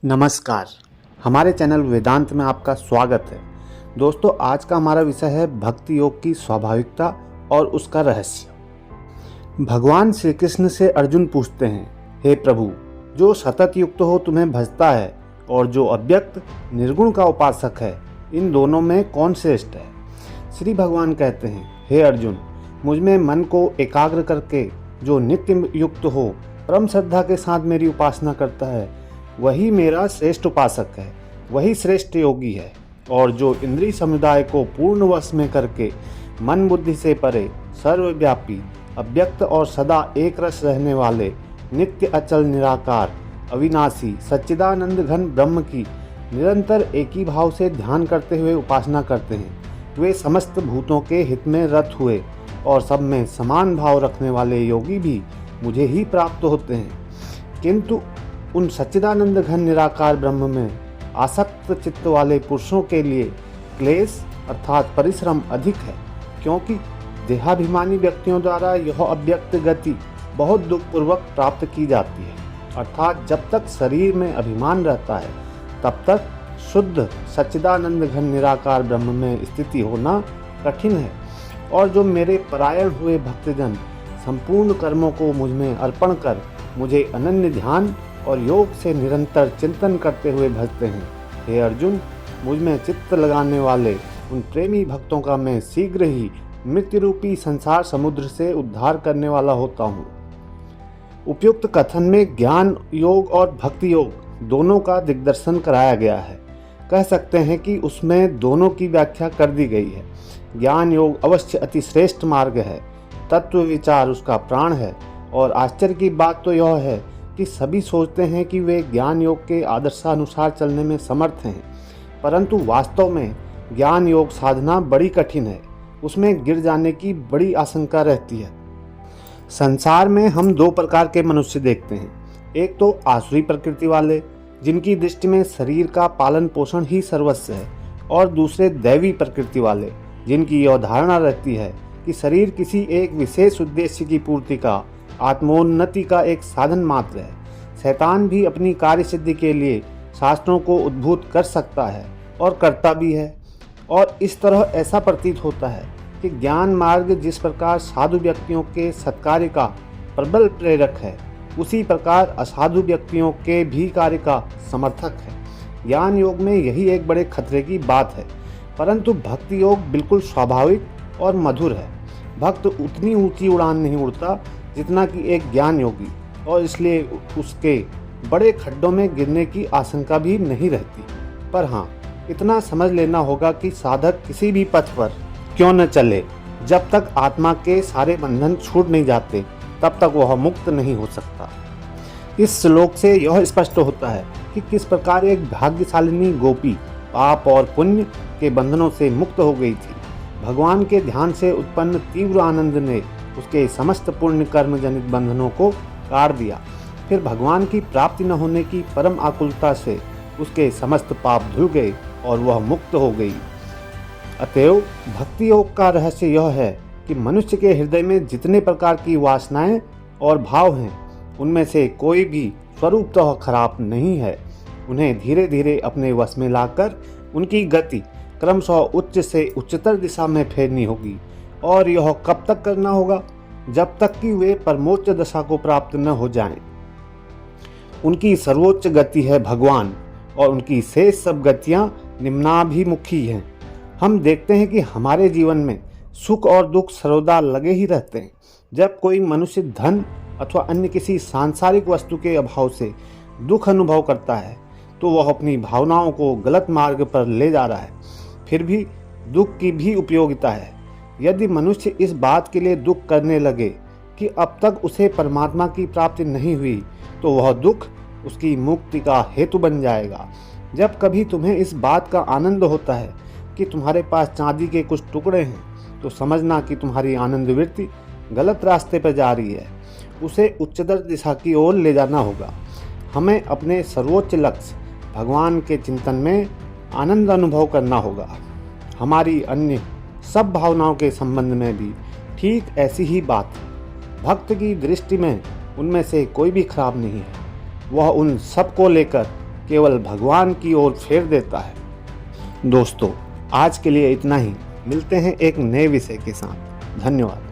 नमस्कार। हमारे चैनल वेदांत में आपका स्वागत है। दोस्तों, आज का हमारा विषय है भक्ति योग की स्वाभाविकता और उसका रहस्य। भगवान श्री कृष्ण से अर्जुन पूछते हैं, हे प्रभु, जो सतत युक्त हो तुम्हें भजता है और जो अव्यक्त निर्गुण का उपासक है, इन दोनों में कौन श्रेष्ठ है? श्री भगवान कहते हैं, हे अर्जुन, मुझ में मन को एकाग्र करके जो नित्य युक्त हो, परम श्रद्धा के साथ मेरी उपासना करता है, वही मेरा श्रेष्ठ उपासक है, वही श्रेष्ठ योगी है। और जो इंद्रिय समुदाय को पूर्ण वश में करके मन बुद्धि से परे सर्वव्यापी अव्यक्त और सदा एक रस रहने वाले नित्य अचल निराकार अविनाशी सच्चिदानंद घन ब्रह्म की निरंतर एक ही भाव से ध्यान करते हुए उपासना करते हैं, वे समस्त भूतों के हित में रत हुए और सब में समान भाव रखने वाले योगी भी मुझे ही प्राप्त होते हैं। किंतु उन सच्चिदानंद घन निराकार ब्रह्म में आसक्त चित्त वाले पुरुषों के लिए क्लेश अर्थात परिश्रम अधिक है, क्योंकि देहाभिमानी व्यक्तियों द्वारा यह अव्यक्त गति बहुत दुखपूर्वक प्राप्त की जाती है। अर्थात जब तक शरीर में अभिमान रहता है, तब तक शुद्ध सच्चिदानंद घन निराकार ब्रह्म में स्थिति होना कठिन है। और जो मेरे परायण हुए भक्तजन संपूर्ण कर्मों को मुझ में अर्पण कर मुझे अनन्य ध्यान और योग से निरंतर चिंतन करते हुए भजते हैं, हे अर्जुन, मुझ में चित्त लगाने वाले उन प्रेमी भक्तों का मैं शीघ्र ही मृत्यु रूपी संसार समुद्र से उद्धार करने वाला होता हूँ। उपयुक्त कथन में ज्ञान योग और भक्ति योग दोनों का दिग्दर्शन कराया गया है। कह सकते हैं कि उसमें दोनों की व्याख्या कर दी गई है। ज्ञान योग अवश्य अति श्रेष्ठ मार्ग है, तत्व विचार उसका प्राण है। और आश्चर्य की बात तो यह है कि सभी सोचते हैं कि वे ज्ञान योग के आदर्शानुसार चलने में समर्थ हैं, परंतु वास्तव में ज्ञान योग साधना बड़ी कठिन है, उसमें गिर जाने की बड़ी आशंका रहती है। संसार में हम दो प्रकार के मनुष्य देखते हैं। एक तो आसुरी प्रकृति वाले, जिनकी दृष्टि में शरीर का पालन पोषण ही सर्वस्व है, और दूसरे दैवी प्रकृति वाले, जिनकी यह धारणा रहती है कि शरीर किसी एक विशेष उद्देश्य की पूर्ति का, आत्मोन्नति का एक साधन मात्र है। शैतान भी अपनी कार्य सिद्धि के लिए शास्त्रों को उद्भूत कर सकता है और करता भी है। और इस तरह ऐसा प्रतीत होता है कि ज्ञान मार्ग जिस प्रकार साधु व्यक्तियों के सत्कार्य का प्रबल प्रेरक है, उसी प्रकार असाधु व्यक्तियों के भी कार्य का समर्थक है। ज्ञान योग में यही एक बड़े खतरे की बात है, परंतु भक्ति योग बिल्कुल स्वाभाविक और मधुर है। भक्त उतनी ऊंची उड़ान नहीं उड़ता जितना कि एक ज्ञान योगी, और इसलिए उसके बड़े खड्डों में गिरने की आशंका भी नहीं रहती। पर हाँ, इतना समझ लेना होगा कि साधक किसी भी पथ पर क्यों न चले, जब तक आत्मा के सारे बंधन छूट नहीं जाते, तब तक वह मुक्त नहीं हो सकता। इस श्लोक से यह स्पष्ट होता है कि किस प्रकार एक भाग्यशालिनी गोपी पाप और पुण्य के बंधनों से मुक्त हो गई थी। भगवान के ध्यान से उत्पन्न तीव्र आनंद ने उसके समस्त पुण्य कर्म जनित बंधनों को काट दिया। फिर भगवान की प्राप्ति न होने की परम आकुलता से उसके समस्त पाप धुल गए और वह मुक्त हो गई। अतएव भक्ति योग का रहस्य यह है कि मनुष्य के हृदय में जितने प्रकार की वासनाएं और भाव हैं, उनमें से कोई भी स्वरूपतः खराब नहीं है। उन्हें धीरे धीरे अपने वश में लाकर उनकी गति क्रमशः उच्च से उच्चतर दिशा में फेरनी होगी। और यह कब तक करना होगा? जब तक कि वे परमोच्च दशा को प्राप्त न हो जाएं। उनकी सर्वोच्च गति है भगवान, और उनकी शेष सब गतियां निम्नाभिमुखी हैं। हम देखते हैं कि हमारे जीवन में सुख और दुख सर्वदा लगे ही रहते हैं। जब कोई मनुष्य धन अथवा अन्य किसी सांसारिक वस्तु के अभाव से दुख अनुभव करता है, तो वह अपनी भावनाओं को गलत मार्ग पर ले जा रहा है। फिर भी दुख की भी उपयोगिता है। यदि मनुष्य इस बात के लिए दुख करने लगे कि अब तक उसे परमात्मा की प्राप्ति नहीं हुई, तो वह दुख उसकी मुक्ति का हेतु बन जाएगा। जब कभी तुम्हें इस बात का आनंद होता है कि तुम्हारे पास चांदी के कुछ टुकड़े हैं, तो समझना कि तुम्हारी आनंद वृत्ति गलत रास्ते पर जा रही है। उसे उच्चतर दिशा की ओर ले जाना होगा। हमें अपने सर्वोच्च लक्ष्य भगवान के चिंतन में आनंद अनुभव करना होगा। हमारी अन्य सब भावनाओं के संबंध में भी ठीक ऐसी ही बात है। भक्त की दृष्टि में उनमें से कोई भी खराब नहीं है। वह उन सब को लेकर केवल भगवान की ओर फेर देता है। दोस्तों, आज के लिए इतना ही। मिलते हैं एक नए विषय के साथ। धन्यवाद।